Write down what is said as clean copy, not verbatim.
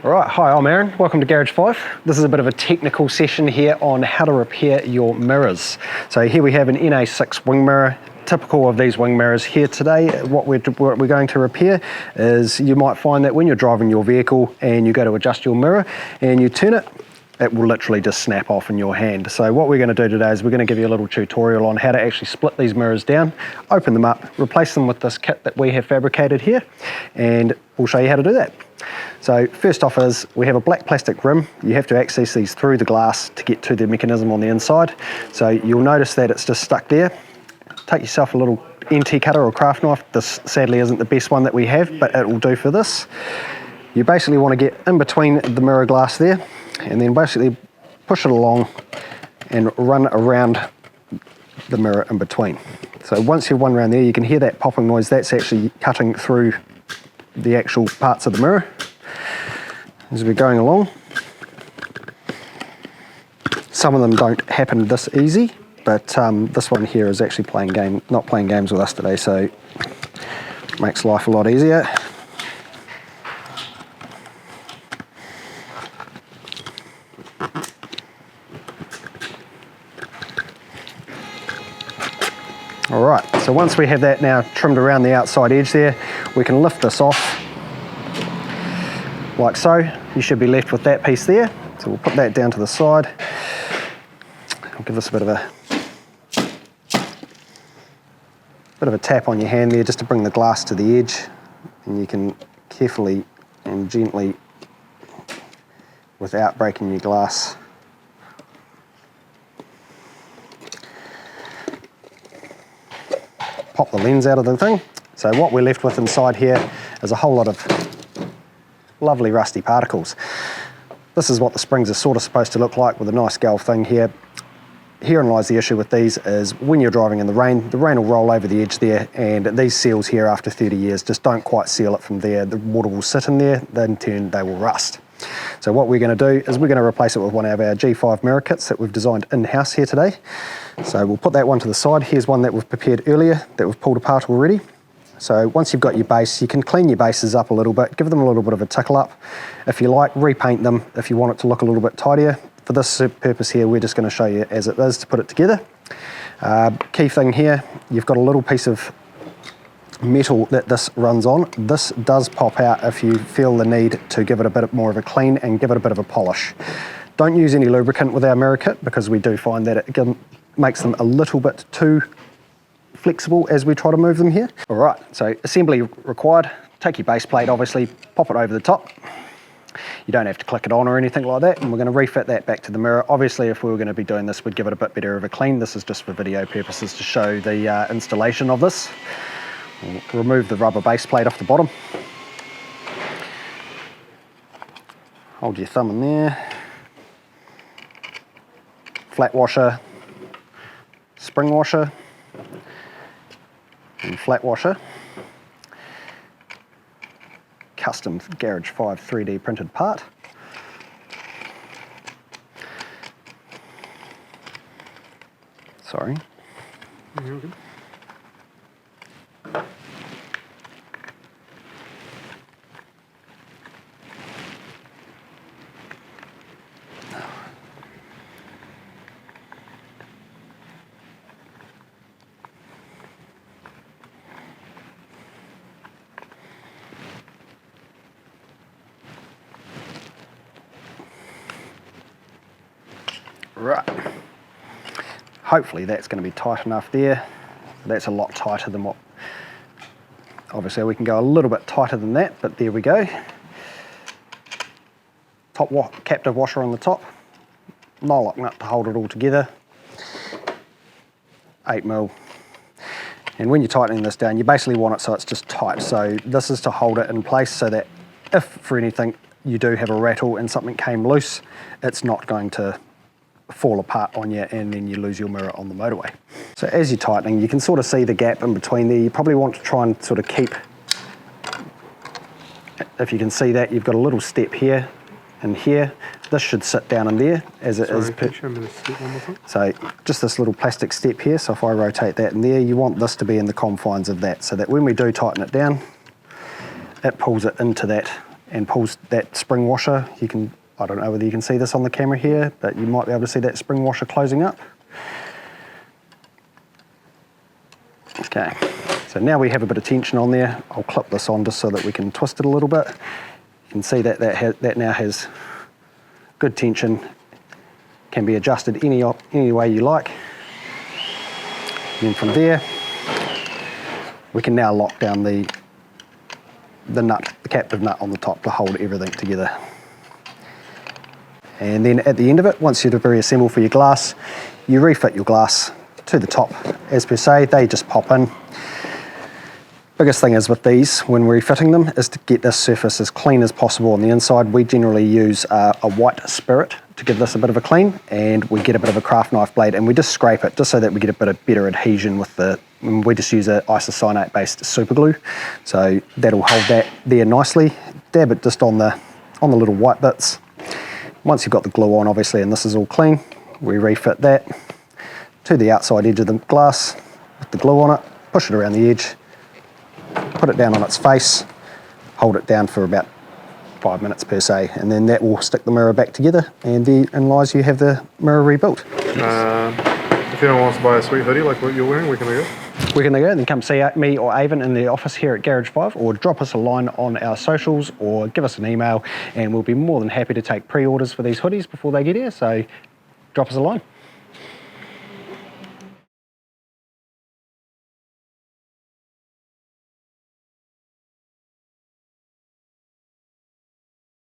Alright, hi, I'm Aaron. Welcome to Garage 5. This is a bit of a technical session here on how to repair your mirrors. So here we have an NA6 wing mirror. Typical of these wing mirrors here today, what we're going to repair is you might find that when you're driving your vehicle and you go to adjust your mirror and you turn it, it will literally just snap off in your hand. So what we're going to do today is we're going to give you a little tutorial on how to actually split these mirrors down, open them up, replace them with this kit that we have fabricated here, and we'll show you how to do that. So first off is we have a black plastic rim. You have to access these through the glass to get to the mechanism on the inside. So you'll notice that it's just stuck there. Take yourself a little NT cutter or craft knife. This sadly isn't the best one that we have, but it will do for this. You basically want to get in between the mirror glass there and then basically push it along and run around the mirror in between. So once you've run around there, you can hear that popping noise. That's actually cutting through the actual parts of the mirror as we're going along. Some of them don't happen this easy, but this one here is actually not playing games with us today, so it makes life a lot easier. Alright, so once we have that now trimmed around the outside edge there, we can lift this off like so. You should be left with that piece there. So we'll put that down to the side. I'll give this a bit of a tap on your hand there just to bring the glass to the edge, and you can carefully and gently, without breaking your glass, pop the lens out of the thing. So what we're left with inside here is a whole lot of lovely rusty particles. This is what the springs are sort of supposed to look like with a nice galv thing here. Herein lies the issue with these is when you're driving in the rain will roll over the edge there, and these seals here after 30 years just don't quite seal it from there. The water will sit in there, then in turn they will rust. So what we're going to do is we're going to replace it with one of our G5 mirror kits that we've designed in-house here today. So we'll put that one to the side. Here's one that we've prepared earlier that we've pulled apart already. So once you've got your base, you can clean your bases up a little bit, give them a little bit of a tickle up. If you like, repaint them if you want it to look a little bit tidier. For this purpose here, we're just going to show you as it is to put it together. Key thing here, you've got a little piece of metal that this runs on. This does pop out if you feel the need to give it a bit more of a clean and give it a bit of a polish. Don't use any lubricant with our mirror kit because we do find that it makes them a little bit too flexible as we try to move them here. All right, so assembly required. Take your base plate, obviously, pop it over the top. You don't have to click it on or anything like that, and we're going to refit that back to the mirror. Obviously, if we were going to be doing this, we'd give it a bit better of a clean. This is just for video purposes to show the installation of this. We'll remove the rubber base plate off the bottom. Hold your thumb in there. Flat washer, spring washer, and flat washer. Custom Garage 5 3D printed part. Sorry. You're good. Right. Hopefully that's going to be tight enough there. That's a lot tighter than what, obviously we can go a little bit tighter than that, but there we go. Captive washer on the top, nylock nut to hold it all together, 8mm. And when you're tightening this down, you basically want it so it's just tight. So this is to hold it in place so that if for anything you do have a rattle and something came loose, it's not going to fall apart on you and then you lose your mirror on the motorway. So as you're tightening, you can sort of see the gap in between there. You probably want to try and sort of keep, if you can see that, you've got a little step here and here. This should sit down in there as it is. So just this little plastic step here. So if I rotate that in there, you want this to be in the confines of that so that when we do tighten it down, it pulls it into that and pulls that spring washer. You can, I don't know whether you can see this on the camera here, but you might be able to see that spring washer closing up. Okay, so now we have a bit of tension on there. I'll clip this on just so that we can twist it a little bit. You can see that that now has good tension, can be adjusted any way you like. And then from there, we can now lock down the nut, the captive nut on the top to hold everything together. And then at the end of it, once you've reassembled for your glass, you refit your glass to the top. As per se, they just pop in. Biggest thing is with these, when we're refitting them, is to get this surface as clean as possible on the inside. We generally use a white spirit to give this a bit of a clean, and we get a bit of a craft knife blade and we just scrape it just so that we get a bit of better adhesion with the, we just use a isocyanate based super glue. So that'll hold that there nicely. Dab it just on the little white bits. Once you've got the glue on, obviously, and this is all clean, we refit that to the outside edge of the glass with the glue on it, push it around the edge, put it down on its face, hold it down for about 5 minutes per se, and then that will stick the mirror back together, and therein lies you have the mirror rebuilt. If anyone wants to buy a sweet hoodie like what you're wearing, where can they go? Where can they go? And then come see me or Avon in the office here at Garage 5, or drop us a line on our socials, or give us an email, and we'll be more than happy to take pre-orders for these hoodies before they get here, so drop us a line.